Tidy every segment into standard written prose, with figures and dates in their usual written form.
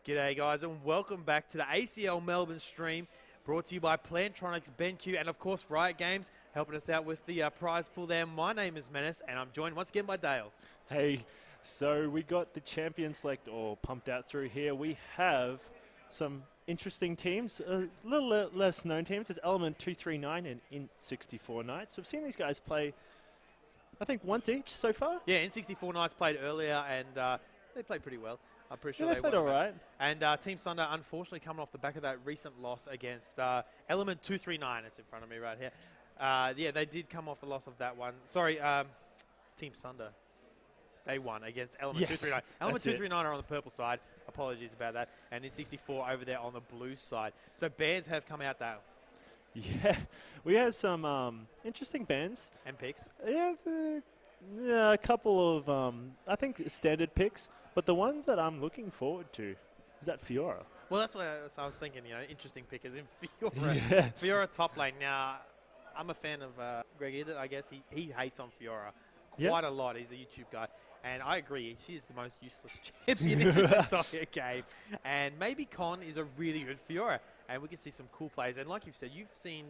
G'day guys and welcome back to the ACL Melbourne stream, brought to you by Plantronics, BenQ, and of course Riot Games, helping us out with the prize pool there. My name is Menace and I'm joined once again by Dale. Hey, so we got the champion select all pumped out through here. We have some interesting teams, a little less known teams. There's Element 239 and Int64 Knights. We've seen these guys play, I think, once each so far. Yeah, Int64 Knights played earlier and they played pretty well. I'm pretty sure they played all right. And Team Sunder, unfortunately, coming off the back of that recent loss against Element 239. It's in front of me right here. Yeah, they did come off the loss of that one. Sorry, Team Sunder. They won against Element 239. Element 239 are on the purple side. Apologies about that. And Int64 over there on the blue side. So bans have come out, Dale. Yeah, we have some interesting bans. And picks. Yeah, a couple of, I think, standard picks. But the ones that I'm looking forward to is that Fiora. Well, that's what I was thinking, you know, interesting pick is in Fiora. Yeah. Fiora top lane. Now, I'm a fan of Greg Edith, I guess. He hates on Fiora quite a lot. He's a YouTube guy. And I agree, she is the most useless champion in this entire game. And maybe Con is a really good Fiora. And we can see some cool plays. And like you've said, you've seen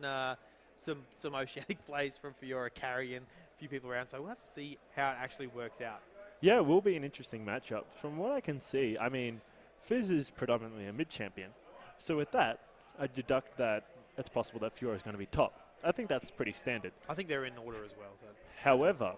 some Oceanic plays from Fiora carrying a few people around. So we'll have to see how it actually works out. Yeah, it will be an interesting matchup. From what I can see, I mean, Fizz is predominantly a mid-champion. So with that, I deduct that it's possible that Fiora is going to be top. I think that's pretty standard. I think they're in order as well. So. However,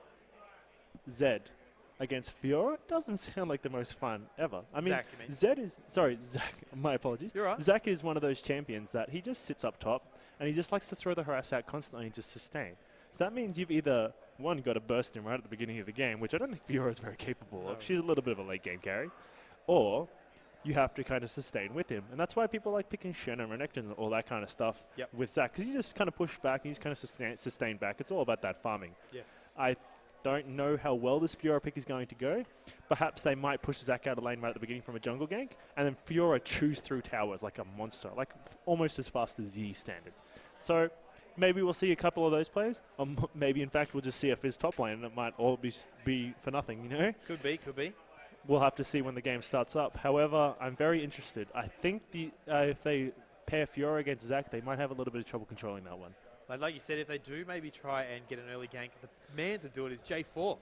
Zed against Fiora doesn't sound like the most fun ever. I mean, Zed is... Sorry, Zach, my apologies. You're right. Zach is one of those champions that he just sits up top and he just likes to throw the harass out constantly and just sustain. So that means you've either, one, got to burst him right at the beginning of the game, which I don't think Fiora is very capable of. She's a little bit of a late game carry. Or you have to kind of sustain with him. And that's why people like picking Shen and Renekton and all that kind of stuff with Zach. Because you just kind of push back and you just kind of sustain back. It's all about that farming. Yes. I don't know how well this Fiora pick is going to go. Perhaps they might push Zach out of lane right at the beginning from a jungle gank. And then Fiora chews through towers like a monster. Like almost as fast as Z standard. So... maybe we'll see a couple of those plays, or maybe, in fact, we'll just see a Fizz top lane, and it might all be for nothing, you know? Could be, could be. We'll have to see when the game starts up. However, I'm very interested. I think if they pair Fiora against Zac, they might have a little bit of trouble controlling that one. Like you said, if they do maybe try and get an early gank, the man to do it is J4.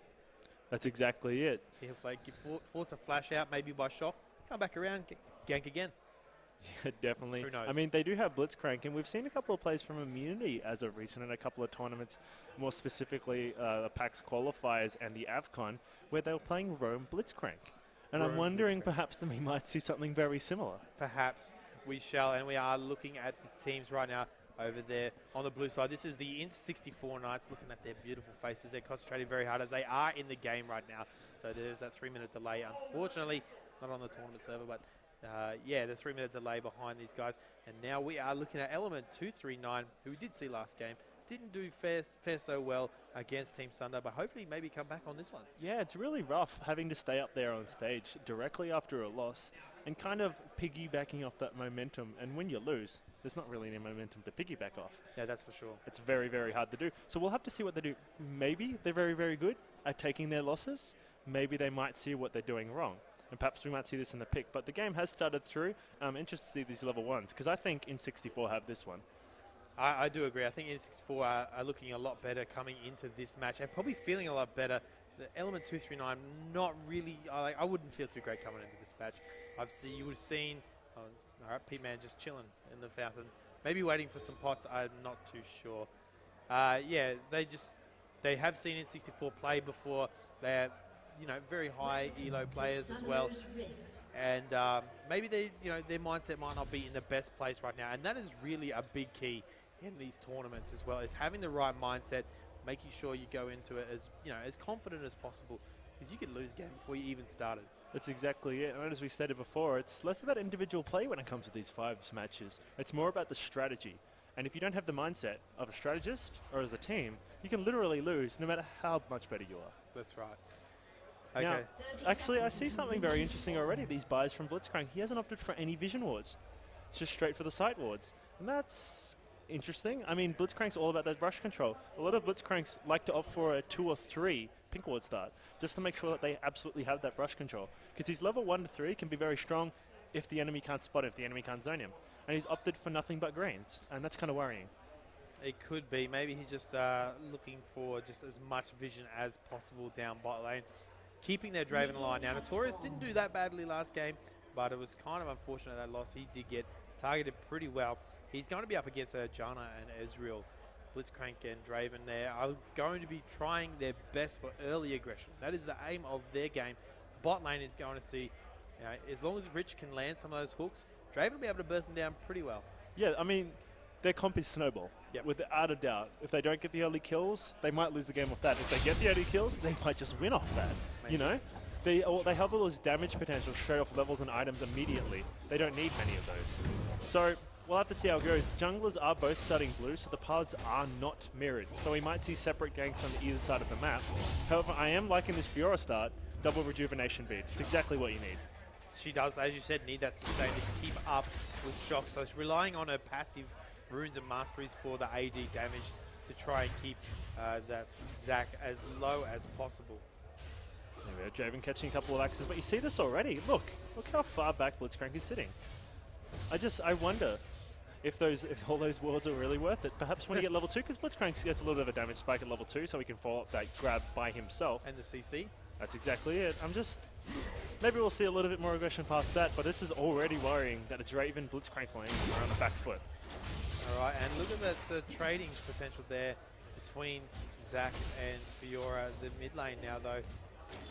That's exactly it. He'll force a flash out, maybe by shock, come back around, gank again. Yeah, definitely. Who knows? I mean, they do have Blitzcrank, and we've seen a couple of plays from Immunity as of recent in a couple of tournaments, more specifically the PAX qualifiers and the AVCON, where they were playing Roam Blitzcrank. And I'm wondering perhaps that we might see something very similar. Perhaps we shall, and we are looking at the teams right now over there on the blue side. This is the Int64 Knights looking at their beautiful faces. They're concentrating very hard as they are in the game right now. So there's that 3-minute delay, unfortunately, not on the tournament server, but yeah, the 3-minute delay behind these guys. And now we are looking at Element 239, who we did see last game. Didn't do fair so well against Team Sunder, but hopefully maybe come back on this one. Yeah, it's really rough having to stay up there on stage directly after a loss and kind of piggybacking off that momentum. And when you lose, there's not really any momentum to piggyback off. Yeah, that's for sure. It's very, very hard to do. So we'll have to see what they do. Maybe they're very, very good at taking their losses. Maybe they might see what they're doing wrong. And perhaps we might see this in the pick. But the game has started through. I'm interested to see these level 1s, because I think Int64 have this one. I do agree. I think Int64 are looking a lot better coming into this match and probably feeling a lot better. The Element 239, not really, I wouldn't feel too great coming into this match. You would have seen, all right, P-Man just chilling in the fountain. Maybe waiting for some pots, I'm not too sure. Yeah, they have seen Int64 play before. They're, very high elo players as well. And maybe their mindset might not be in the best place right now. And that is really a big key in these tournaments as well, is having the right mindset, making sure you go into it as confident as possible, because you could lose a game before you even started. That's exactly it. And as we stated before, it's less about individual play when it comes to these 5s matches. It's more about the strategy. And if you don't have the mindset of a strategist or as a team, you can literally lose no matter how much better you are. That's right. Okay. Now, actually, I see something very interesting already. These buys from Blitzcrank. He hasn't opted for any vision wards. It's just straight for the sight wards. And that's interesting. I mean, Blitzcrank's all about that brush control. A lot of Blitzcranks like to opt for a 2 or 3 pink ward start, just to make sure that they absolutely have that brush control. Because these level 1 to 3 can be very strong if the enemy can't spot him, if the enemy can't zone him. And he's opted for nothing but greens, and that's kind of worrying. It could be. Maybe he's just looking for just as much vision as possible down bot lane. Keeping their Draven alive. Now, Notorious didn't do that badly last game, but it was kind of unfortunate that loss. He did get targeted pretty well. He's going to be up against Janna and Ezreal. Blitzcrank and Draven there are going to be trying their best for early aggression. That is the aim of their game. Bot lane is going to see, as long as Rich can land some of those hooks, Draven will be able to burst them down pretty well. Yeah, I mean, their comp is Snowball, without a doubt. If they don't get the early kills, they might lose the game off that. If they get the early kills, they might just win off that, you know? They have all this damage potential straight off levels and items immediately. They don't need many of those. So we'll have to see how it goes. The junglers are both starting blue, so the paths are not mirrored. So we might see separate ganks on either side of the map. However, I am liking this Fiora start, double rejuvenation bead. It's exactly what you need. She does, as you said, need that sustain to keep up with shocks. So she's relying on her passive runes and masteries for the AD damage to try and keep that Zac as low as possible. There we go, Draven catching a couple of axes, but you see this already. Look how far back Blitzcrank is sitting. I wonder if all those wards are really worth it. Perhaps when you get level 2, because Blitzcrank gets a little bit of a damage spike at level 2, so he can follow up that grab by himself. And the CC. That's exactly it. Maybe we'll see a little bit more aggression past that, but this is already worrying that a Draven Blitzcrank lane are on the back foot. All right, and look at that trading potential there between Zac and Fiora, the mid lane now though.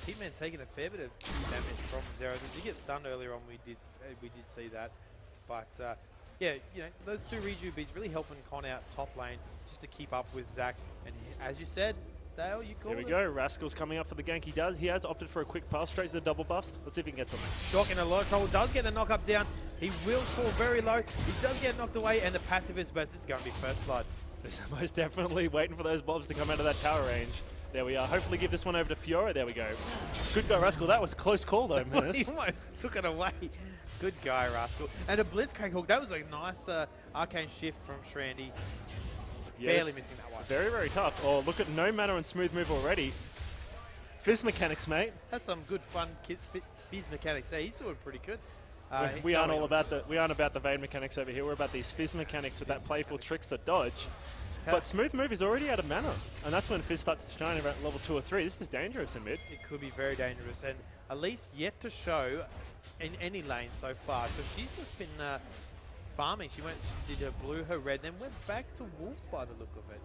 Hitman taking a fair bit of damage from Zero. He did get stunned earlier on, we did see that. But yeah, those two reju beats really helping Con out top lane just to keep up with Zac. And as you said, Dale, you called it. Here we go, Rascal's coming up for the gank. He has opted for a quick pass straight to the double buffs. Let's see if he can get something. Shock in a lot of trouble, does get the knock up down. He will fall very low. He does get knocked away, and the passive is, but this is going to be first blood. This is most definitely waiting for those blobs to come out of that tower range. There we are. Hopefully give this one over to Fiora. There we go. Good guy, Rascal. That was a close call, though, Menace. He almost took it away. Good guy, Rascal. And a Blitzcrank hook. That was a nice arcane shift from Shrandy. Yes. Barely missing that one. Very, very tough. Oh, look at No Matter and Smooth Move already. Fizz mechanics, mate. That's some good fun Fizz mechanics there. He's doing pretty good. We aren't about the Vayne mechanics over here. We're about these Fizz mechanics with that playful trickster dodge. But Smooth Move is already out of mana, and that's when Fizz starts to shine around level 2 or 3. This is dangerous in mid. It could be very dangerous, and Elise yet to show in any lane so far. So she's just been farming. She did her blue, her red, then went back to Wolves by the look of it.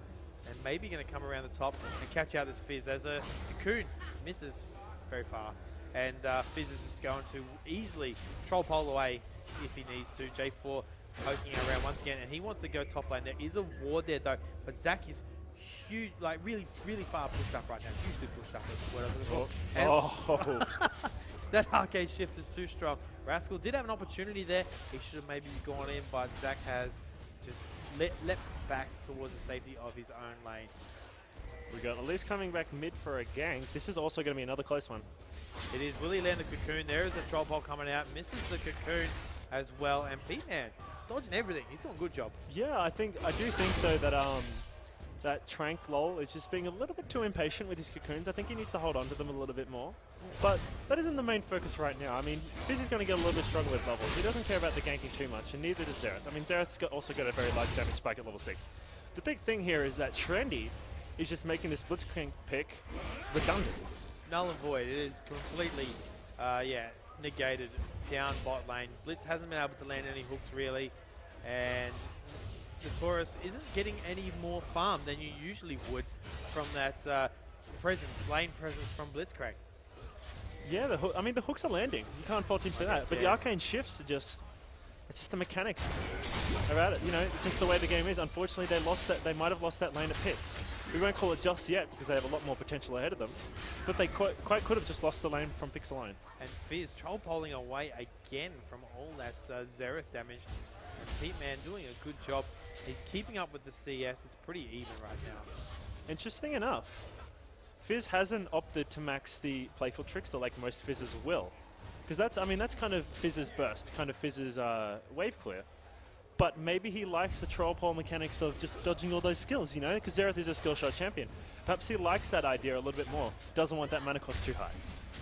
And maybe going to come around the top and catch out this Fizz as a Cocoon misses very far. And Fizz is just going to easily troll pole away if he needs to. J4 poking around once again, and he wants to go top lane. There is a ward there though, but Zac is huge, like really, really far pushed up right now. Hugely pushed up is what I was looking for. That arcade shift is too strong. Rascal did have an opportunity there. He should have maybe gone in, but Zac has just leapt back towards the safety of his own lane. We got Elise coming back mid for a gank. This is also going to be another close one. It is. Will he land the Cocoon? There is the troll pole coming out. Misses the Cocoon as well. And P-Man dodging everything. He's doing a good job. Yeah, I do think though that that Trank LoL is just being a little bit too impatient with his Cocoons. I think he needs to hold on to them a little bit more. But that isn't the main focus right now. I mean, Fizz is going to get a little bit stronger with levels. He doesn't care about the ganking too much, and neither does Xerath. I mean, Xerath's also got a very large damage spike at level 6. The big thing here is that Shrandy is just making this Blitzcrank pick redundant. Null and void. It is completely, negated down bot lane. Blitz hasn't been able to land any hooks really, and Notorious isn't getting any more farm than you usually would from that lane presence from Blitzcrank. Yeah, the hooks are landing. You can't fault him for that. But the arcane shifts are just, it's just the mechanics about it. You know, it's just the way the game is. Unfortunately, they might have lost that lane at picks. We won't call it just yet because they have a lot more potential ahead of them. But they quite could have just lost the lane from picks alone. And Fizz troll polling away again from all that Xerath damage. And Pete-Man doing a good job. He's keeping up with the CS. It's pretty even right now. Interesting enough, Fizz hasn't opted to max the playful trickster like most Fizzes will. Because that's kind of Fizz's burst, kind of Fizz's wave clear. But maybe he likes the troll pole mechanics of just dodging all those skills, you know, because Xerath is a skill shot champion. Perhaps he likes that idea a little bit more. Doesn't want that mana cost too high.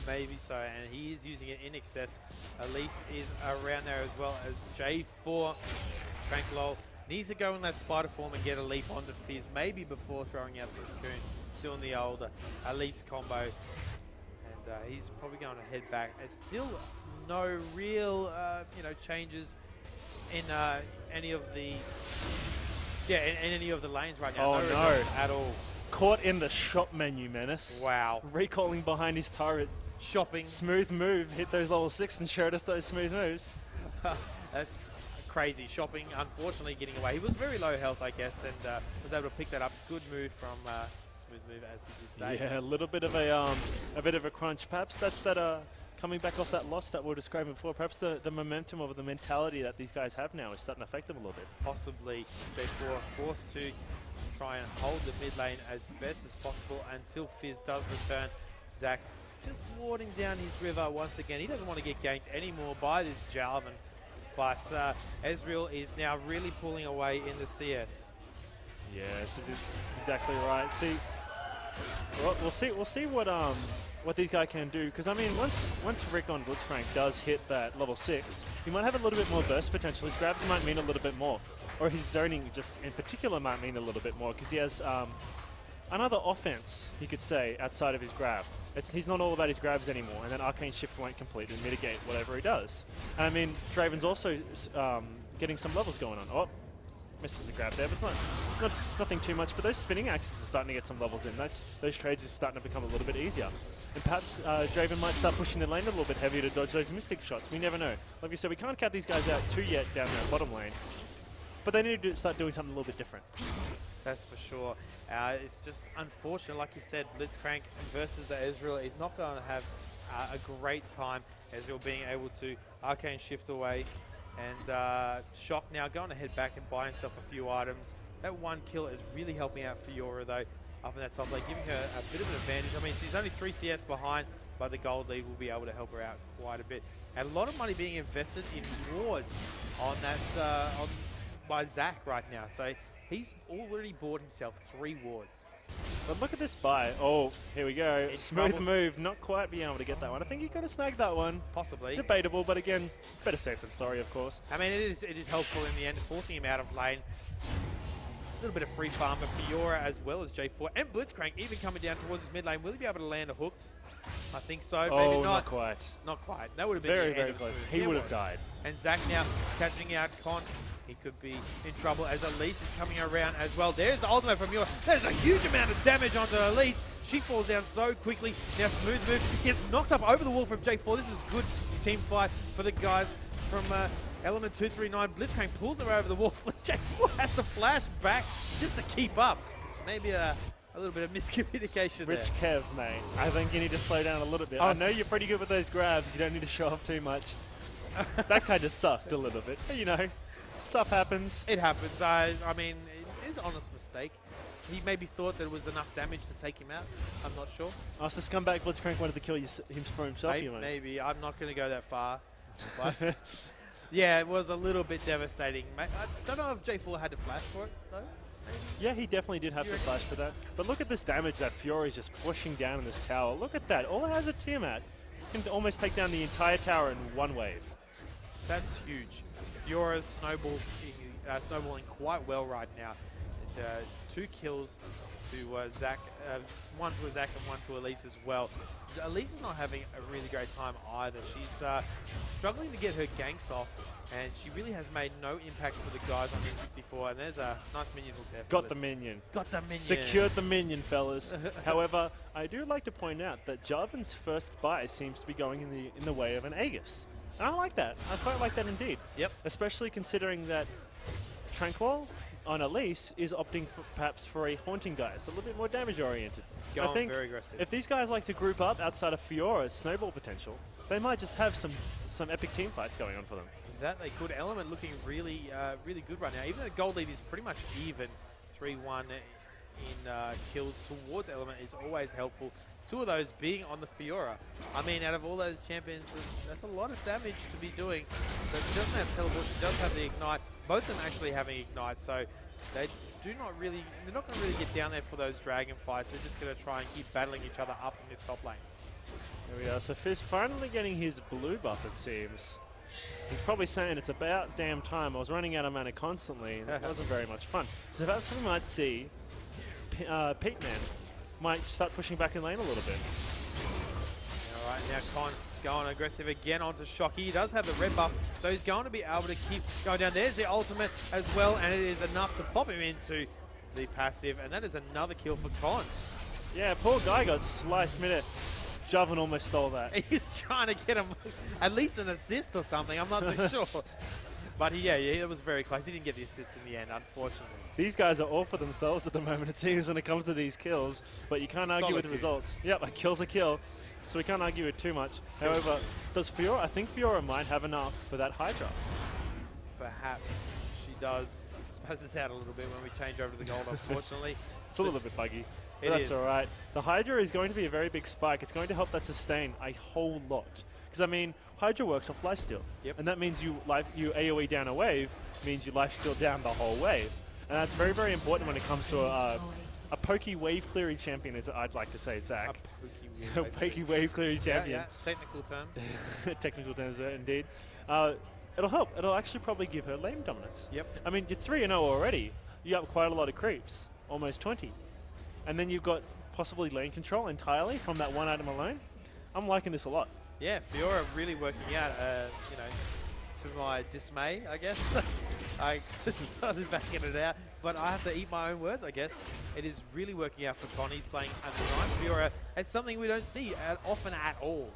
Maybe so, and he is using it in excess. Elise is around there as well as J4. Frank LoL needs to go in that spider form and get a leap onto Fizz, maybe before throwing out the Cocoon, doing the old Elise combo. And he's probably going to head back. It's still no real, changes in any of the in any of the lanes right now. Oh no at all. Caught in the shop menu, Menace. Wow. Recalling behind his turret. Shopping. Smooth move. Hit those level 6 and showed us those smooth moves. That's crazy. Shopping, unfortunately, getting away. He was very low health, I guess, and was able to pick that up. Good move from Smooth move, as you just say. Yeah, a little bit of a crunch. Perhaps that's that coming back off that loss that we were describing before. Perhaps the momentum of the mentality that these guys have now is starting to affect them a little bit. Possibly. J4 forced to try and hold the mid lane as best as possible until Fizz does return. Zach just warding down his river once again. He doesn't want to get ganked anymore by this Jarvan, but Ezreal is now really pulling away in the CS. Yeah, this is exactly right. See, we'll see what these guys can do, because I mean, once Rick on Blitzcrank does hit that level 6, he might have a little bit more burst potential. His grabs might mean a little bit more, or his zoning just in particular might mean a little bit more, because he has another offense, you could say, outside of his grab. He's not all about his grabs anymore, and then Arcane Shift won't completely mitigate whatever he does. And I mean, Draven's also getting some levels going on. Oh, misses the grab there, but it's nothing too much. But those spinning axes are starting to get some levels in. Those trades are starting to become a little bit easier. And perhaps Draven might start pushing the lane a little bit heavier to dodge those mystic shots. We never know. Like we said, we can't count these guys out too yet down that bottom lane. But they need to start doing something a little bit different. That's for sure. It's just unfortunate, like you said, Blitzcrank versus the Ezreal is not going to have a great time. Ezreal being able to Arcane Shift away, and Shock now going to head back and buy himself a few items. That one kill is really helping out Fiora though, up in that top lane, giving her a bit of an advantage. I mean, she's only 3 CS behind, but the gold lead will be able to help her out quite a bit. And a lot of money being invested in wards on that by Zach right now. So he's already bought himself 3 wards. But look at this buy. Oh, here we go. It's Smooth move. Not quite being able to get that one. I think he could have snagged that one. Possibly. Debatable, but again, better safe than sorry, of course. I mean, it is helpful in the end, forcing him out of lane. A little bit of free farm of Fiora as well as J4 and Blitzcrank even coming down towards his mid lane. Will he be able to land a hook? I think so. Oh, maybe not. Not quite. Not quite. That would have been Very, the end very of close. Smooth. He It would have was. died. And Zach now catching out Con. He could be in trouble as Elise is coming around as well. There's the ultimate from Fiora. There's a huge amount of damage onto Elise. She falls down so quickly. Now Smooth move gets knocked up over the wall from J4. This is good team fight for the guys from Element 239. Blitzcrank pulls her over the wall. J4 has to flash back just to keep up. Maybe a little bit of miscommunication Rich there. Kev, mate. I think you need to slow down a little bit. I know you're pretty good with those grabs. You don't need to show off too much. That kind of sucked a little bit. But, you know, stuff happens. It happens. I mean, it is an honest mistake. He maybe thought that it was enough damage to take him out. I'm not sure. Oh, so Scumbag Blitzcrank wanted to kill him for himself, you mean? Maybe. I'm not going to go that far. But, yeah, it was a little bit devastating. I don't know if J4 had to flash for it, though. Yeah, he definitely did have to flash for that. But look at this damage that Fury's just pushing down in this tower. Look at that. All it has a Tiamat. He can almost take down the entire tower in one wave. That's huge. Fiora's snowballing quite well right now. And, 2 kills to Zach, one to Zach and one to Elise as well. Elise is not having a really great time either. She's struggling to get her ganks off, and she really has made no impact for the guys on E64. And there's a nice minion hook there. Got the minion. Got the minion. Secured the minion, fellas. However, I do like to point out that Jarvan's first buy seems to be going in the way of an Aegis. And I like that. I quite like that indeed. Yep. Especially considering that Tranquil on Elise is opting perhaps for a Haunting guy. It's a little bit more damage oriented. I think very aggressive. if these guys like to group up outside of Fiora's snowball potential, they might just have some epic team fights going on for them. That they could. Element looking really good right now. Even though the gold lead is pretty much even, 3-1 in kills towards Element is always helpful. 2 of those being on the Fiora. I mean, out of all those champions, that's a lot of damage to be doing. But she doesn't have teleport, she does have the ignite. Both of them actually having ignite, so they're not going to really get down there for those dragon fights. They're just going to try and keep battling each other up in this top lane. There we are. So Fizz finally getting his blue buff, it seems. He's probably saying it's about damn time. I was running out of mana constantly, and it wasn't very much fun. So perhaps we might see Pete Man might start pushing back in lane a little bit. All right, now Con going aggressive again onto Shocky. He does have the red buff, so he's going to be able to keep going down. There's the ultimate as well, and it is enough to pop him into the passive, and that is another kill for Con. Yeah, poor guy got sliced mid-air. Joven almost stole that. He's trying to get him at least an assist or something. I'm not too sure. But yeah, it was very close. He didn't get the assist in the end, unfortunately. These guys are all for themselves at the moment, it seems, when it comes to these kills. But you can't argue with the results. Yep, a kill's a kill. So we can't argue it too much. However, does Fiora? I think Fiora might have enough for that Hydra. Perhaps she does. Spaz us out a little bit when we change over to the gold, unfortunately. It's a little bit buggy. But that's all right. The Hydra is going to be a very big spike. It's going to help that sustain a whole lot. Because, I mean, Hydra works off lifesteal. Yep. And that means you AoE down a wave, means you lifesteal down the whole wave. And that's very, very important when it comes to a pokey wave clearing champion, as I'd like to say, Zach. A pokey wave clearing champion. Yeah, technical terms. Technical terms, indeed. It'll help. It'll actually probably give her lane dominance. Yep. I mean, you're 3-0 already. You have quite a lot of creeps, almost 20. And then you've got possibly lane control entirely from that one item alone. I'm liking this a lot. Yeah, Fiora really working out, you know, to my dismay, I guess. I started backing it out, but I have to eat my own words, I guess. It is really working out for Con. He's playing a nice Fiora. It's something we don't see often at all.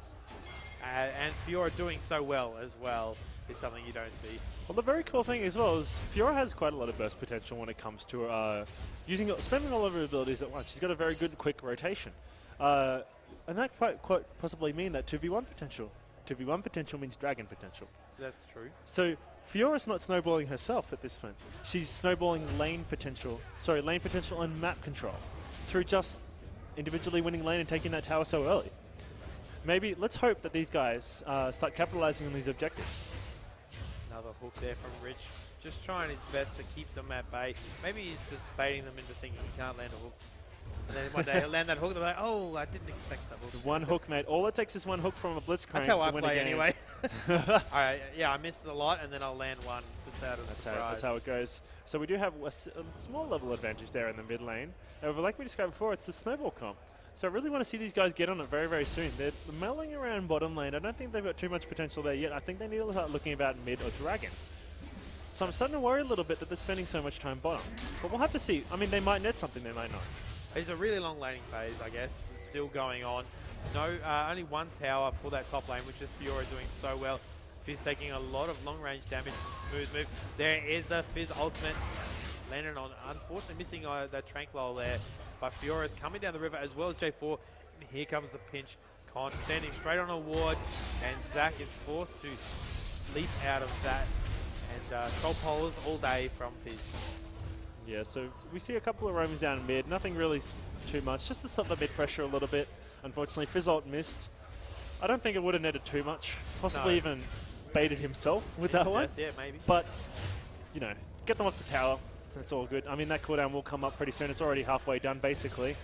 And Fiora doing so well as well is something you don't see. Well, the very cool thing as well is Fiora has quite a lot of burst potential when it comes to spending all of her abilities at once. She's got a very good quick rotation. And that quite possibly mean that 2v1 potential. 2v1 potential means dragon potential. That's true. So Fiora's not snowballing herself at this point. She's snowballing lane potential and map control through just individually winning lane and taking that tower so early. Maybe let's hope that these guys start capitalizing on these objectives. Another hook there from Rich. Just trying his best to keep them at bay. Maybe he's just baiting them into thinking he can't land a hook. And then one day he'll land that hook, they're like, oh, I didn't expect that hook. One hook, mate. All it takes is one hook from a blitzcrank. That's how I win play a game. anyway. Alright, yeah, I miss a lot and then I'll land one just out of surprise. That's how it goes. So we do have a small level advantage there in the mid lane. However, like we described before, it's the snowball comp. So I really want to see these guys get on it very, very soon. They're milling around bottom lane. I don't think they've got too much potential there yet. I think they need to start looking about mid or dragon. So I'm starting to worry a little bit that they're spending so much time bottom. But we'll have to see. I mean, they might net something, they might not. It's a really long laning phase, I guess. It's still going on. No, only one tower for that top lane, which is Fiora doing so well. Fizz taking a lot of long-range damage from Smooth Move. There is the Fizz ultimate. Landed on, unfortunately missing that Tranquil there. But Fiora's coming down the river as well as J4. And here comes the pinch. Con standing straight on a ward. And Zach is forced to leap out of that. And troll polars all day from Fizz. Yeah, so we see a couple of roams down mid. Nothing really too much. Just to stop the mid pressure a little bit. Unfortunately, Fizz ult missed. I don't think it would have netted too much. Possibly even baited himself with that one. Yeah, maybe. But, you know, get them off the tower. That's all good. I mean, that cooldown will come up pretty soon. It's already halfway done, basically.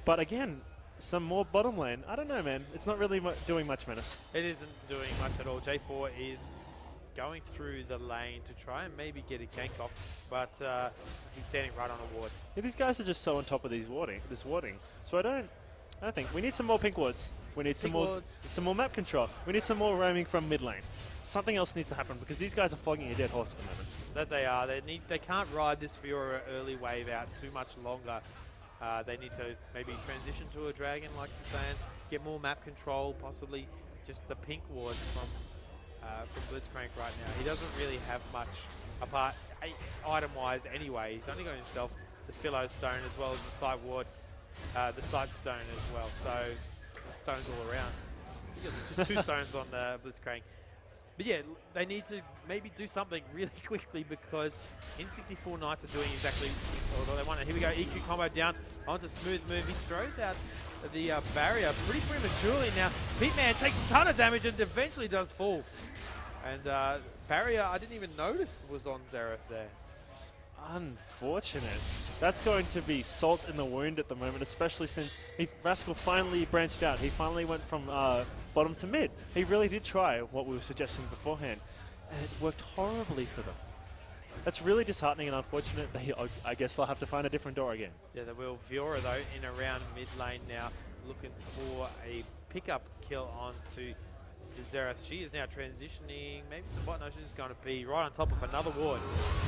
But again, some more bottom lane. I don't know, man. It's not really doing much, Menace. It isn't doing much at all. J4 is going through the lane to try and maybe get a gank off, but he's standing right on a ward. Yeah, these guys are just so on top of this warding. So I don't think we need some more pink wards. We need some more map control. We need some more roaming from mid lane. Something else needs to happen because these guys are flogging a dead horse at the moment. That they are. They can't ride this Fiora early wave out too much longer. They need to maybe transition to a dragon, like you're saying. Get more map control, possibly just the pink ward from Blitzcrank right now. He doesn't really have much apart item-wise anyway. He's only got himself the Philo Stone as well as the side ward, the side stone as well. So stones all around. He got the two stones on the Blitzcrank. But yeah, they need to maybe do something really quickly because N64 Knights are doing exactly what they want. Here we go, EQ combo down onto Smooth Move. He throws out the barrier pretty prematurely now. Pitman takes a ton of damage and eventually does fall. And barrier, I didn't even notice was on Xerath there. Unfortunate. That's going to be salt in the wound at the moment, especially since Rascal finally branched out. He finally went from bottom to mid. He really did try what we were suggesting beforehand, and it worked horribly for them. That's really disheartening and unfortunate. I guess they'll have to find a different door again. Yeah, they will. Viora, though, in around mid lane now, looking for a pickup kill onto Xerath. She is now transitioning. Maybe some bot. No, she's just going to be right on top of another ward.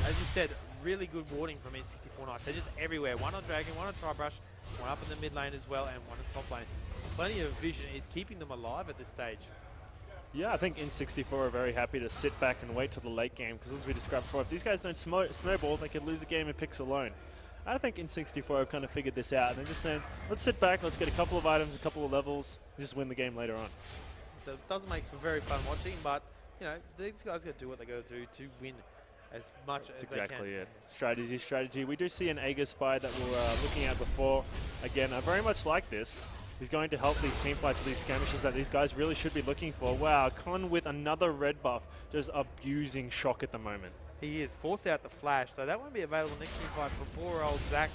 As you said, really good warding from N64 Knights. They're just everywhere. One on Dragon, one on Tribrush, one up in the mid lane as well, and one on top lane. Plenty of vision is keeping them alive at this stage. Yeah, I think N64 are very happy to sit back and wait till the late game, because as we described before, if these guys don't snowball, they could lose a game in picks alone. I think N64 have kind of figured this out. They're just saying, let's sit back, let's get a couple of items, a couple of levels, and just win the game later on. That does make for very fun watching, but you know these guys got to do what they got to do to win as much as they can. Exactly it. Strategy. We do see an Aegis spy that we were looking at before. Again, I very much like this. He's going to help these team fights, these skirmishes that these guys really should be looking for. Wow, Con with another red buff, just abusing shock at the moment. He is forced out the flash, so that won't be available next team fight for poor old Zach,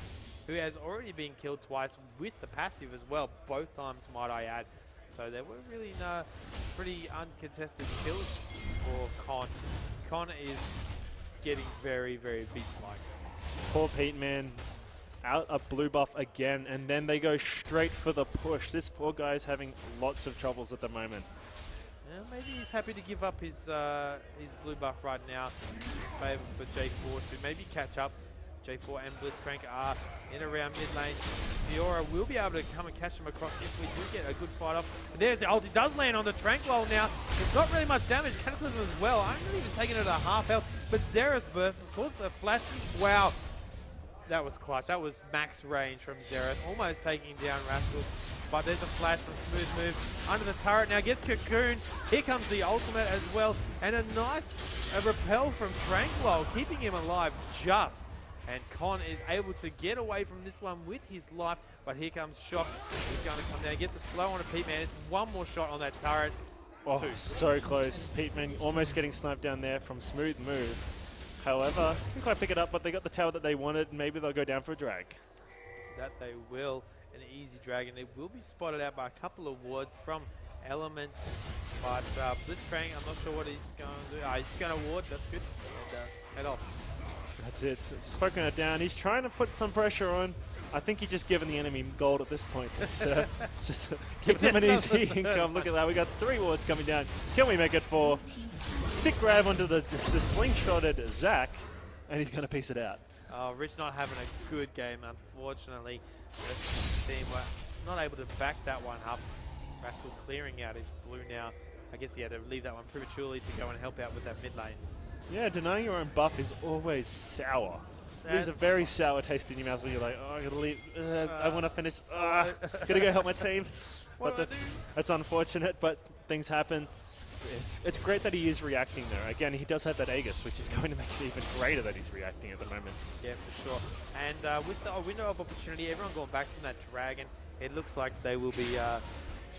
who has already been killed twice with the passive as well, both times might I add. So there were really pretty uncontested kills for Con. Con is getting very, very beast-like. Poor Pete, man. Out a blue buff again, and then they go straight for the push. This poor guy is having lots of troubles at the moment. Yeah, maybe he's happy to give up his blue buff right now in favour for J4 to maybe catch up. J4 and Blitzcrank are in around mid lane. Viora will be able to come and catch him across if we do get a good fight off. And there's the ulti, does land on the Tranquil now. It's not really much damage. Cataclysm as well. I'm not even taking it at a half health. But Xerath's burst, of course, a flash. Wow. That was clutch. That was max range from Xerath, almost taking down Rascal. But there's a flash from Smooth Move under the turret. Now gets Cocoon. Here comes the ultimate as well. And a nice repel from Tranquil, keeping him alive just. And Con is able to get away from this one with his life. But here comes Shock. He's going to come down. He gets a slow on a Pete Man. It's one more shot on that turret. Oh, so close. Pete Man almost getting sniped down there from Smooth Move. However, didn't quite pick it up, but they got the tower that they wanted. Maybe they'll go down for a drag. That they will. An easy drag, and they will be spotted out by a couple of wards from Element. But Blitzcrank, I'm not sure what he's going to do. He's going to ward. That's good. And head off. That's it. Spoken it down. He's trying to put some pressure on. I think he's just given the enemy gold at this point. So just give them an easy income. Look at that. We got 3 wards coming down. Can we make it 4? Sick grab onto the slingshotted Zach, and he's going to piece it out. Rich not having a good game, unfortunately. The team were not able to back that one up. Rascal clearing out his blue now. I guess he had to leave that one prematurely to go and help out with that mid lane. Yeah, denying your own buff is always sour. There's a very sour taste in your mouth when you're like, oh, I gotta leave. I want to finish. Gotta go help my team. But that's unfortunate, but things happen. It's great that he is reacting there. Again, he does have that Aegis, which is going to make it even greater that he's reacting at the moment. Yeah, for sure. And with the window of opportunity, everyone going back from that Dragon, it looks like they will be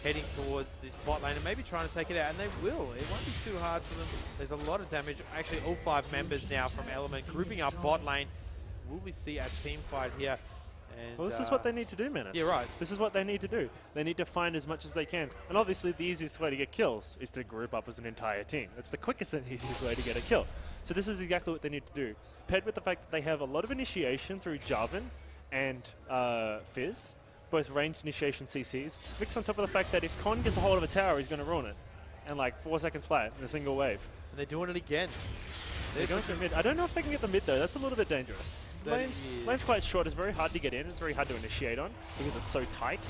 heading towards this bot lane and maybe trying to take it out, and they will. It won't be too hard for them. There's a lot of damage. Actually, all 5 members now from Element grouping up bot lane. Will we see a team fight here? And, well, this is what they need to do, Menace. Yeah, right. This is what they need to do. They need to find as much as they can. And obviously, the easiest way to get kills is to group up as an entire team. That's the quickest and easiest way to get a kill. So this is exactly what they need to do. Paired with the fact that they have a lot of initiation through Jarvan and Fizz, both ranged initiation CCs, mixed on top of the fact that if Con gets a hold of a tower, he's going to ruin it. And like 4 seconds flat in a single wave. And they're doing it again. They're going for mid. I don't know if they can get the mid though. That's a little bit dangerous. Lane's quite short. It's very hard to get in. It's very hard to initiate on because it's so tight.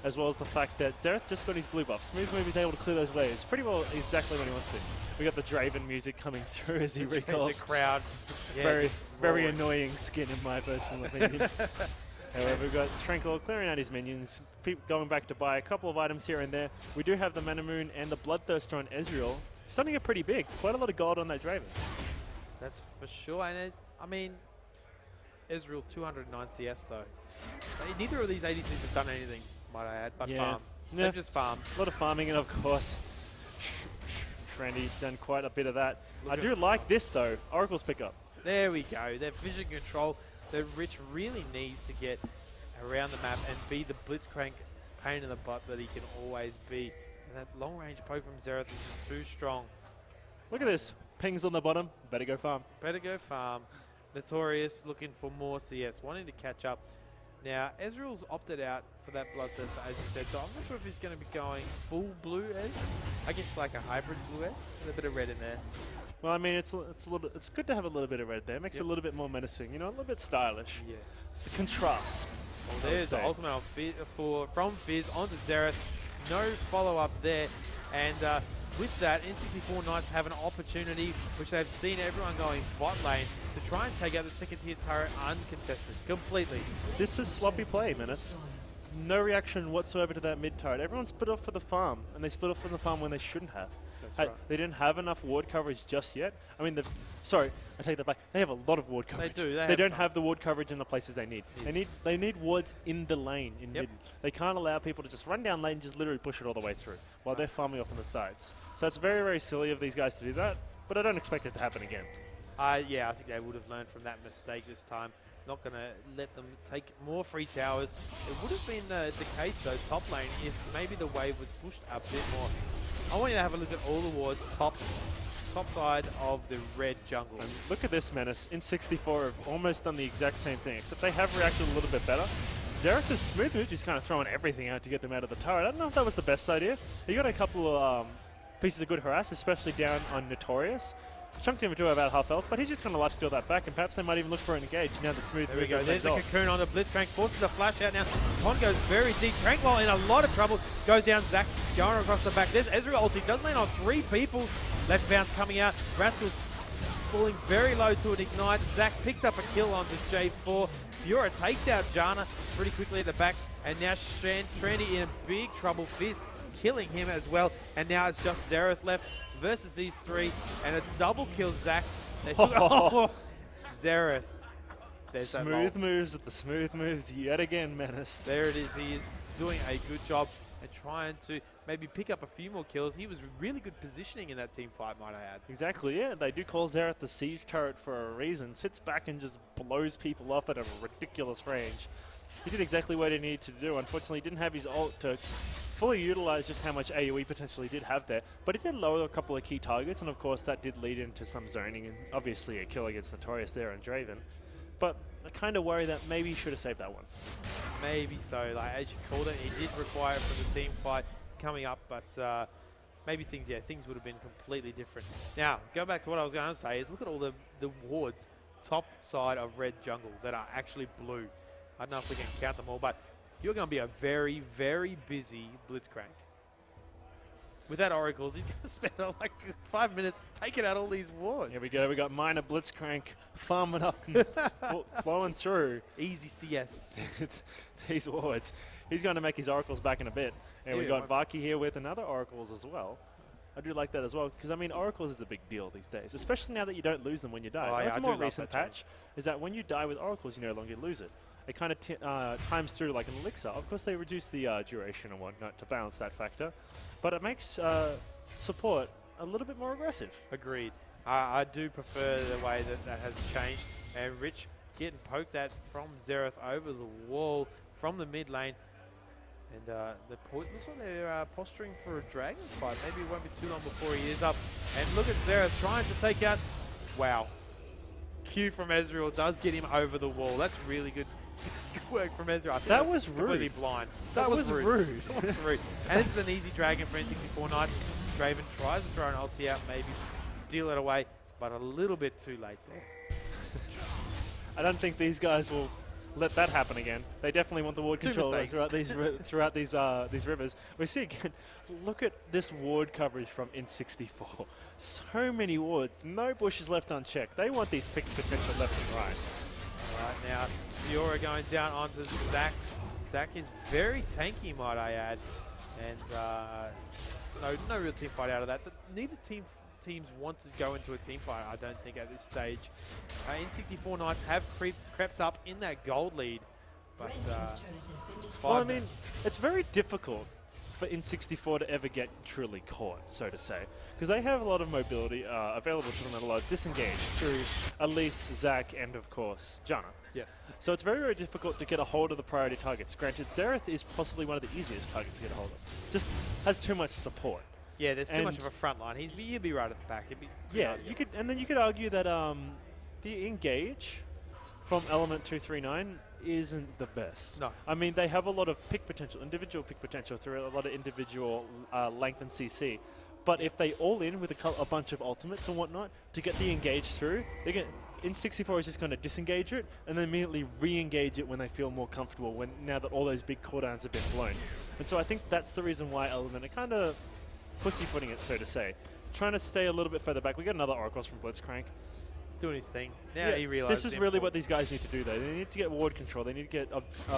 As well as the fact that Xerath just got his blue buff. Smooth Move is able to clear those waves pretty well, exactly when he wants to. We got the Draven music coming through as he recalls. The crowd. Yeah, very annoying skin in my personal opinion. However, we've got Tranquil clearing out his minions, going back to buy a couple of items here and there. We do have the Mana Moon and the Bloodthirster on Ezreal. Starting to get pretty big. Quite a lot of gold on that Draven. That's for sure. And I mean, Ezreal 209 CS though. Neither of these ADCs have done anything, might I add, but farm. Yeah. They've just farmed. A lot of farming, and of course, Trendy done quite a bit of that. I do like this though, Oracle's pickup. There we go. That vision control that Rich really needs to get around the map and be the Blitzcrank pain in the butt that he can always be. And that long-range poke from Xerath is just too strong. Look at this. Pings on the bottom. Better go farm. Better go farm. Notorious looking for more CS, wanting to catch up. Now, Ezreal's opted out for that Bloodthirster, as you said, so I'm not sure if he's going to be going full blue Ez. I guess like a hybrid blue Ez, with a bit of red in there. Well, I mean, it's good to have a little bit of red there. It makes it a little bit more menacing, you know, a little bit stylish. Yeah. The contrast. Well, there's the ultimate from Fizz onto Xerath. No follow-up there. And with that, N64 Knights have an opportunity, which they've seen everyone going bot lane, to try and take out the second tier turret uncontested, completely. This was sloppy play, Menace. No reaction whatsoever to that mid turret. Everyone split off for the farm, and they split off from the farm when they shouldn't have. That's right. They didn't have enough ward coverage just yet. I mean, sorry, I take that back. They have a lot of ward coverage. They do. They don't have the ward coverage in the places they need. Yeah. They need wards in the lane in mid. They can't allow people to just run down lane and just literally push it all the way through while they're farming off on the sides. So it's very, very silly of these guys to do that, but I don't expect it to happen again. Yeah, I think they would have learned from that mistake this time. Not going to let them take more free towers. It would have been the case, though, top lane, if maybe the wave was pushed a bit more. I want you to have a look at all the wards top side of the red jungle. And look at this, Menace. In 64 have almost done the exact same thing, except they have reacted a little bit better. Xerath is smooth move, just kind of throwing everything out to get them out of the turret. I don't know if that was the best idea. He got a couple of pieces of good harass, especially down on Notorious. Chunked him into about half health, but he's just going to lifesteal that back, and perhaps they might even look for an engage now that Smooth. There we go. There's a cocoon on the Blitzcrank, forces the flash out now. Pond goes very deep. Tranquil in a lot of trouble. Goes down. Zach going across the back. There's Ezreal ulti. Does land on 3 people. Left bounce coming out. Rascal's falling very low to an ignite. Zach picks up a kill onto J4. Fiora takes out Janna pretty quickly at the back, and now Trendy in big trouble. Fizz killing him as well, and now it's just Xerath left versus these 3, and a double kill Zach. Xerath. There's smooth moves at the smooth moves yet again, Menace. There it is. He is doing a good job and trying to maybe pick up a few more kills. He was really good positioning in that team fight, might I add. Exactly, yeah. They do call Xerath the siege turret for a reason. Sits back and just blows people off at a ridiculous range. He did exactly what he needed to do. Unfortunately, he didn't have his ult to fully utilize just how much AoE potentially did have there, but he did lower a couple of key targets, and of course that did lead into some zoning and obviously a kill against Notorious there on Draven. But I kind of worry that maybe he should have saved that one. Maybe so. Like as you called it, he did require it for the team fight coming up, but maybe things would have been completely different. Now, go back to what I was going to say is look at all the wards top side of red jungle that are actually blue. I don't know if we can count them all, but you're going to be a very, very busy Blitzcrank. With that Oracles, he's going to spend like 5 minutes taking out all these wards. Here we go. We got minor Blitzcrank farming up and flowing through. Easy CS. These wards. He's going to make his Oracles back in a bit. And we got Vaki here with another Oracles as well. I do like that as well, because I mean, Oracles is a big deal these days, especially now that you don't lose them when you die. Oh, That's yeah, a more recent patch, is that when you die with Oracles, you no longer lose it. It kind of times through like an elixir. Of course, they reduce the duration and whatnot to balance that factor, but it makes support a little bit more aggressive. Agreed. I do prefer the way that has changed. And Rich getting poked at from Xerath over the wall from the mid lane. And looks like they're posturing for a dragon fight. Maybe it won't be too long before he is up. And look at Xerath trying to take out. Wow. Q from Ezreal does get him over the wall. That's really good work from Ezreal. That was rude. Completely blind. That was rude. That was rude. And this is an easy dragon for N64 Knights. Draven tries to throw an ulti out, maybe steal it away, but a little bit too late there. I don't think these guys will let that happen again. They definitely want the ward control throughout these rivers. We see again, look at this ward coverage from N64. So many wards, no bushes left unchecked. They want these pick potential left and right. All right, now Fiora going down onto Zach. Zach is very tanky, might I add. And no real team fight out of that. Neither teams want to go into a team fight, I don't think, at this stage. N64 Knights have crept up in that gold lead. But well, I mean, it's very difficult for N64 to ever get truly caught, so to say. Because they have a lot of mobility available to them and a lot of disengage through Elise, Zach, and of course, Janna. Yes. So it's very, very difficult to get a hold of the priority targets. Granted, Xerath is possibly one of the easiest targets to get a hold of. Just has too much support. Yeah, there's too much of a front line. He'd be right at the back. Yeah, you could argue that the engage from Element 239 isn't the best. No. I mean, they have a lot of pick potential, individual pick potential through a lot of individual length and CC. But if they all in with a bunch of ultimates and whatnot to get the engage through, N64 is just going to disengage it and then immediately re-engage it when they feel more comfortable, now that all those big cooldowns have been blown. And so I think that's the reason why Element are kind of pussyfooting it, so to say. Trying to stay a little bit further back. We got another Oracles from Blitzcrank. Doing his thing. Now he realizes this is really what these guys need to do, though. They need to get ward control. They need to get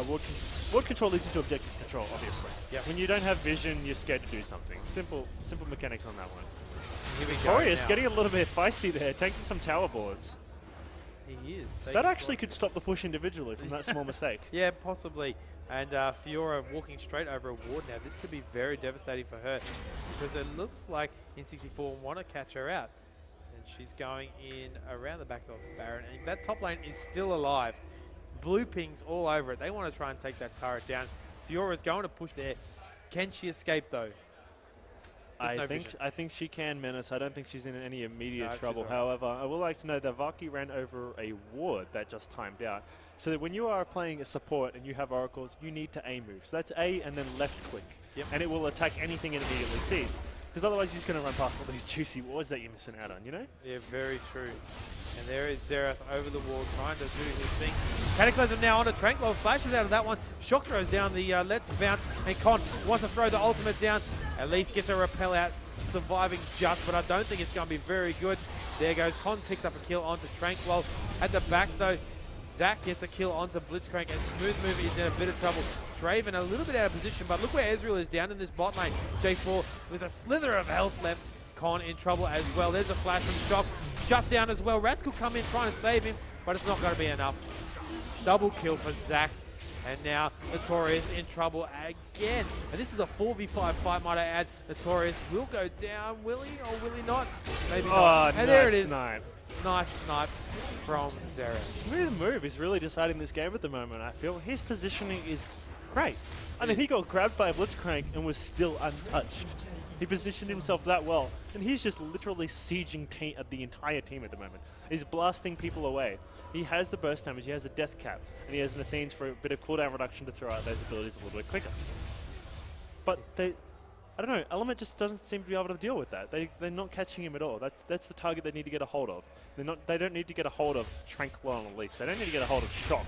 ward control leads into objective control, obviously. Yep. When you don't have vision, you're scared to do something. Simple mechanics on that one. Here we go. Victorious getting a little bit feisty there, taking some tower bullets. He is. That actually could stop the push individually from that small mistake. Yeah, possibly. And Fiora walking straight over a ward now. This could be very devastating for her because it looks like N64 want to catch her out. And she's going in around the back of Baron. And that top lane is still alive. Blue pings all over it. They want to try and take that turret down. Fiora's going to push there. Can she escape though? I think she can, Menace. I don't think she's in any immediate trouble. Right. However, I would like to know that Valky ran over a ward that just timed out. So that when you are playing a support and you have oracles, you need to A move. So that's A and then left click. Yep. And it will attack anything it immediately sees. Because otherwise you're just going to run past all these juicy wards that you're missing out on, you know? Yeah, very true. And there is Xerath over the wall trying to do his thing. Cataclysm now onto Tranquil, flashes out of that one. Shock throws down the Let's Bounce, and Con wants to throw the ultimate down. At least gets a repel out, surviving just, but I don't think it's going to be very good. There goes Con, picks up a kill onto Tranquil. At the back though, Zach gets a kill onto Blitzcrank, and Smooth Move is in a bit of trouble. Draven a little bit out of position, but look where Ezreal is down in this bot lane. J4 with a slither of health left. Con in trouble as well. There's a flash from Shock. Shut down as well. Rascal come in trying to save him, but it's not going to be enough. Double kill for Zach. And now Notorious in trouble again. And this is a 4v5 fight, might I add. Notorious will go down. Will he or will he not? Maybe not. And nice there it is. Snipe. Nice snipe from Xerath. Smooth Move is really deciding this game at the moment, I feel. His positioning is great. I mean, he got grabbed by a Blitzcrank and was still untouched. He positioned himself that well, and he's just literally sieging the entire team at the moment. He's blasting people away. He has the burst damage, he has a death cap, and he has an Athenes for a bit of cooldown reduction to throw out those abilities a little bit quicker. But I don't know, Element just doesn't seem to be able to deal with that. They're not catching him at all. That's the target they need to get a hold of. They don't need to get a hold of Tranquil on Elise. They don't need to get a hold of Shock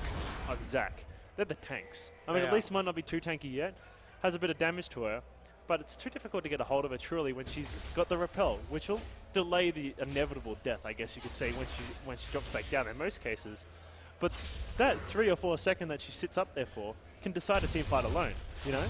on Zach. They're the tanks. I mean, Elise might not be too tanky yet, has a bit of damage to her, but it's too difficult to get a hold of her truly when she's got the repel, which will delay the inevitable death, I guess you could say, when she drops back down in most cases. But that 3 or 4 second that she sits up there for can decide a team fight alone, you know?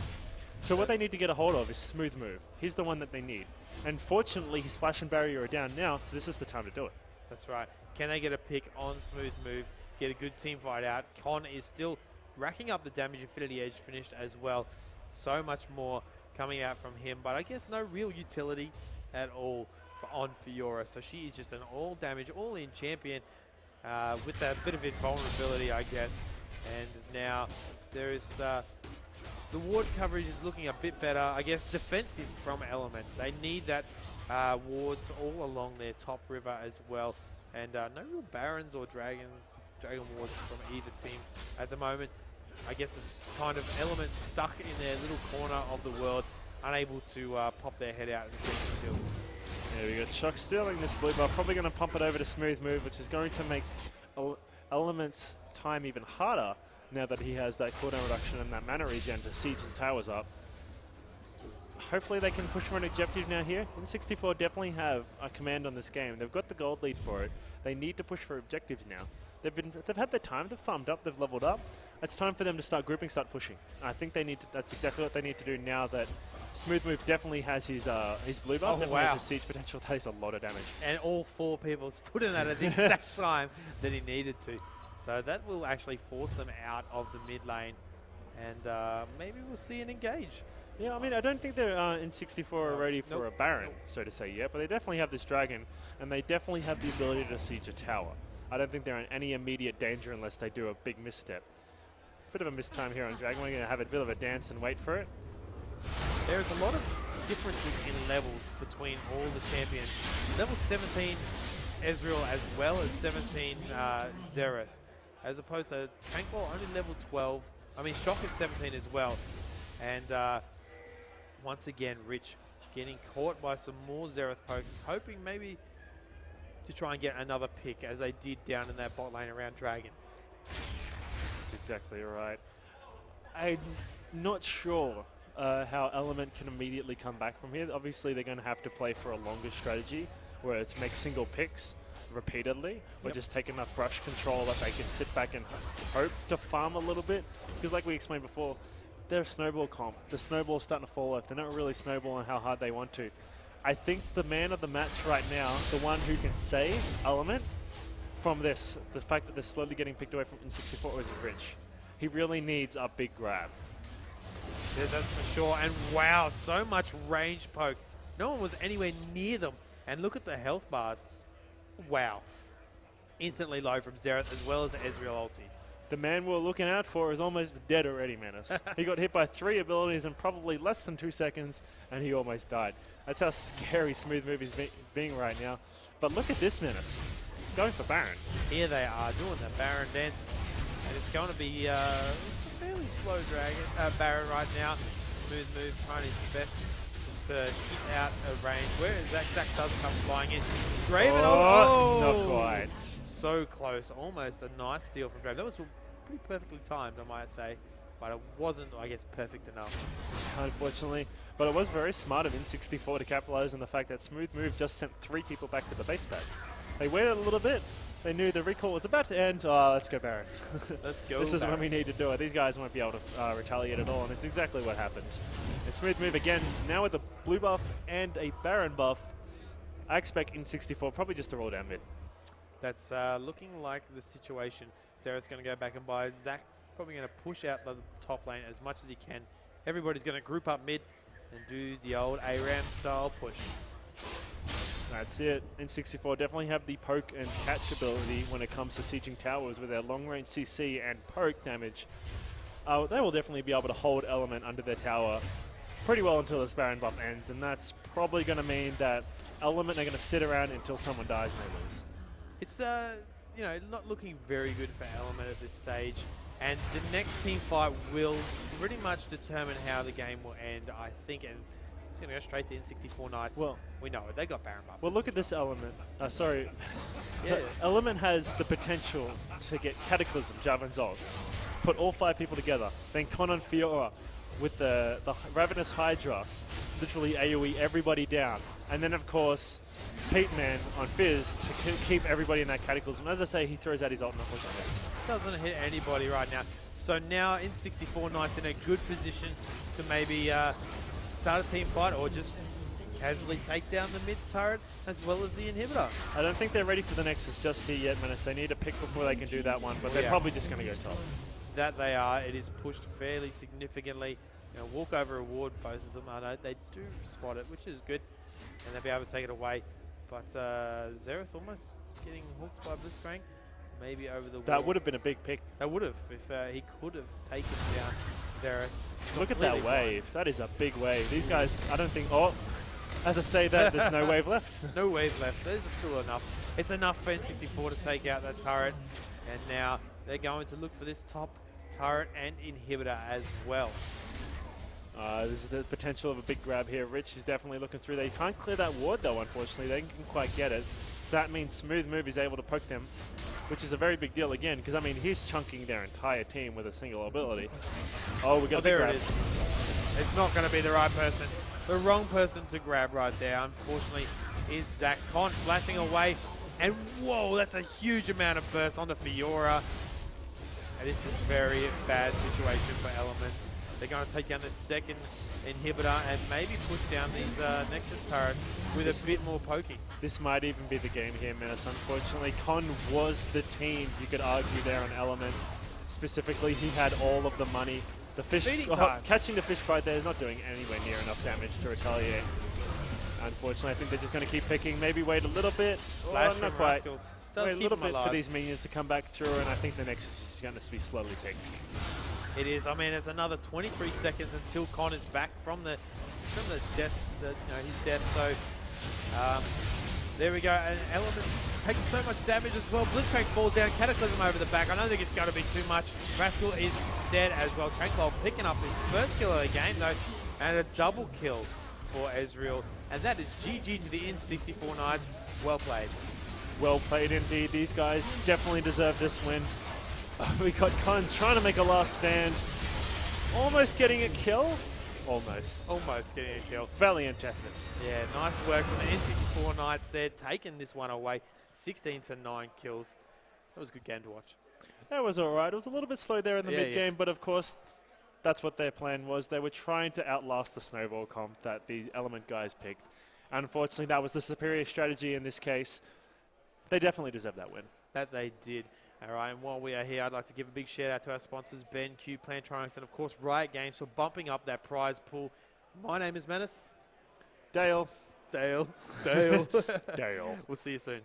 So what they need to get a hold of is Smooth Move. He's the one that they need. And fortunately, his Flash and Barrier are down now, so this is the time to do it. That's right. Can they get a pick on Smooth Move, get a good team fight out? Con is still racking up the damage. Infinity Edge finished as well. So much more coming out from him, but I guess no real utility at all on Fiora. So she is just an all damage, all in champion with that bit of invulnerability, I guess. And now there is the ward coverage is looking a bit better, I guess, defensive from Element. They need that wards all along their top river as well. And no real Barons or Dragon wards from either team at the moment. I guess it's kind of Element stuck in their little corner of the world, unable to pop their head out and get some kills. There we go. Shock stealing this blue buff. Probably going to pump it over to Smooth Move, which is going to make Element's time even harder now that he has that cooldown reduction and that mana regen to siege the towers up. Hopefully they can push for an objective now here. N64 definitely have a command on this game. They've got the gold lead for it. They need to push for objectives now. They've had their time, they've farmed up, they've leveled up. It's time for them to start grouping, start pushing. I think they need to, that's exactly what they need to do now that Smooth Move definitely has his blue buff, definitely has his siege potential. That is a lot of damage. And all 4 people stood in that at the exact time that he needed to. So that will actually force them out of the mid lane. And maybe we'll see an engage. Yeah, I mean, I don't think they're in 64 ready for a Baron, so to say, yet, but they definitely have this Dragon, and they definitely have the ability to siege a tower. I don't think they're in any immediate danger unless they do a big misstep. Bit of a mistime here on Dragon. We're going to have a bit of a dance and wait for it. There's a lot of differences in levels between all the champions. Level 17 Ezreal as well as 17 Xerath, as opposed to Tranquil only level 12. I mean, Shock is 17 as well. And once again, Rich getting caught by some more Xerath pokers, hoping maybe to try and get another pick as they did down in that bot lane around Dragon. That's exactly right. I'm not sure how Element can immediately come back from here. Obviously, they're going to have to play for a longer strategy where it's make single picks repeatedly, or just take enough brush control that they can sit back and hope to farm a little bit. Because like we explained before, they're a snowball comp. The snowball's starting to fall off. They're not really snowballing how hard they want to. I think the man of the match right now, the one who can save Element from this, the fact that they're slowly getting picked away from N64 is Rich. He really needs a big grab. Yeah, that's for sure. And wow, so much range poke. No one was anywhere near them. And look at the health bars. Wow. Instantly low from Xerath as well as Ezreal ulti. The man we're looking out for is almost dead already, Menace. He got hit by 3 abilities in probably less than 2 seconds, and he almost died. That's how scary Smooth Move is being right now. But look at this Menace. Going for Baron. Here they are doing the Baron dance. And it's going to be it's a fairly slow Baron right now. Smooth Move trying his best to keep out of range. Where is Zach? Zach does come flying in. Draven, not quite. So close. Almost a nice steal from Draven. That was pretty perfectly timed, I might say. But it wasn't, I guess, perfect enough. Unfortunately. But it was very smart of N64 to capitalize on the fact that Smooth Move just sent 3 people back to the base pad. They waited a little bit. They knew the recall was about to end. Oh, let's go Baron. Let's go This is Baron. when we need to do it. These guys won't be able to retaliate at all, and it's exactly what happened. And Smooth Move again, now with a blue buff and a Baron buff. I expect N64 probably just to roll down mid. That's looking like the situation. Xerath's going to go back and buy. Zach probably going to push out the top lane as much as he can. Everybody's going to group up mid and do the old ARAM style push. That's it. N64 definitely have the poke and catch ability when it comes to sieging towers with their long-range CC and poke damage. They will definitely be able to hold Element under their tower pretty well until this Baron buff ends, and that's probably going to mean that Element are going to sit around until someone dies and they lose. It's you know, not looking very good for Element at this stage, and the next team fight will pretty much determine how the game will end, I think. And it's going to go straight to N64 Knights. Well, we know it. They got Baron buff. Well, look at this Element. Sorry. Yeah. Element has the potential to get Cataclysm, Jarvan's ult, put all 5 people together, then Conan Fiora with the Ravenous Hydra, literally AoE everybody down. And then, of course, Pete Man on Fizz to keep everybody in that Cataclysm. As I say, he throws out his ultimate, which I miss. Doesn't hit anybody right now. So now N64 Knights in a good position to maybe start a team fight or just casually take down the mid turret as well as the inhibitor. I don't think they're ready for the Nexus just here yet, Menace. They need a pick before they can do that one, but they're probably just going to go top. That they are. It is pushed fairly significantly. You know, walk over reward, both of them. I know they do spot it, which is good, and they'll be able to take it away. But Xerath almost getting hooked by Blitzcrank, maybe over the wall. That would have been a big pick. That would have, if he could have taken down Xerath. Look at that wave. That is a big wave. These guys, I don't think, as I say that, there's no wave left. No wave left. There's still enough. It's enough for N64 to take out that turret. And now they're going to look for this top turret and inhibitor as well. There's the potential of a big grab here. Rich is definitely looking through. They can't clear that ward, though, unfortunately. They can quite get it. So that means Smooth Move is able to poke them, which is a very big deal again, because, I mean, he's chunking their entire team with a single ability. Oh, we got the there grab. it is. It's not going to be the right person. The wrong person to grab right there, unfortunately, is Zach Con flashing away. And whoa, that's a huge amount of burst onto Fiora. And this is a very bad situation for Elements. They're going to take down the second inhibitor and maybe push down these Nexus turrets with a bit more poking. This might even be the game here, Menace. Unfortunately, Con was the team, you could argue, there on Element. Specifically, he had all of the money The fish, Feeding time. catching the fish bite there is not doing anywhere near enough damage to retaliate. Unfortunately, I think they're just going to keep picking. Maybe wait a little bit. Flash Not from quite. Rascal. Does Wait a keep little him bit alive. for these minions to come back through, and I think the next is just going to be slowly picked. It is. I mean, it's another 23 seconds until Con is back from the death, his death. So there we go. And Element's taking so much damage as well. Blitzcrank falls down. Cataclysm over the back. I don't think it's going to be too much. Rascal is dead as well. Tranquil picking up his first kill of the game though, and a double kill for Ezreal. And that is GG to the N64 Knights. Well played. Well played indeed. These guys definitely deserve this win. We got Con trying to make a last stand. Almost getting a kill. Almost getting a kill. Valiant effort. Yeah, nice work from the N64 Knights there, taking this one away. 16-9 kills. That was a good game to watch. That was all right. It was a little bit slow there in the mid-game, but of course, that's what their plan was. They were trying to outlast the snowball comp that these Element guys picked. Unfortunately, that was the superior strategy in this case. They definitely deserve that win. That they did. All right, and while we are here, I'd like to give a big shout out to our sponsors, Ben, Q, Plantronics, and of course Riot Games for bumping up that prize pool. My name is Menace. Dale. Dale. Dale. We'll see you soon.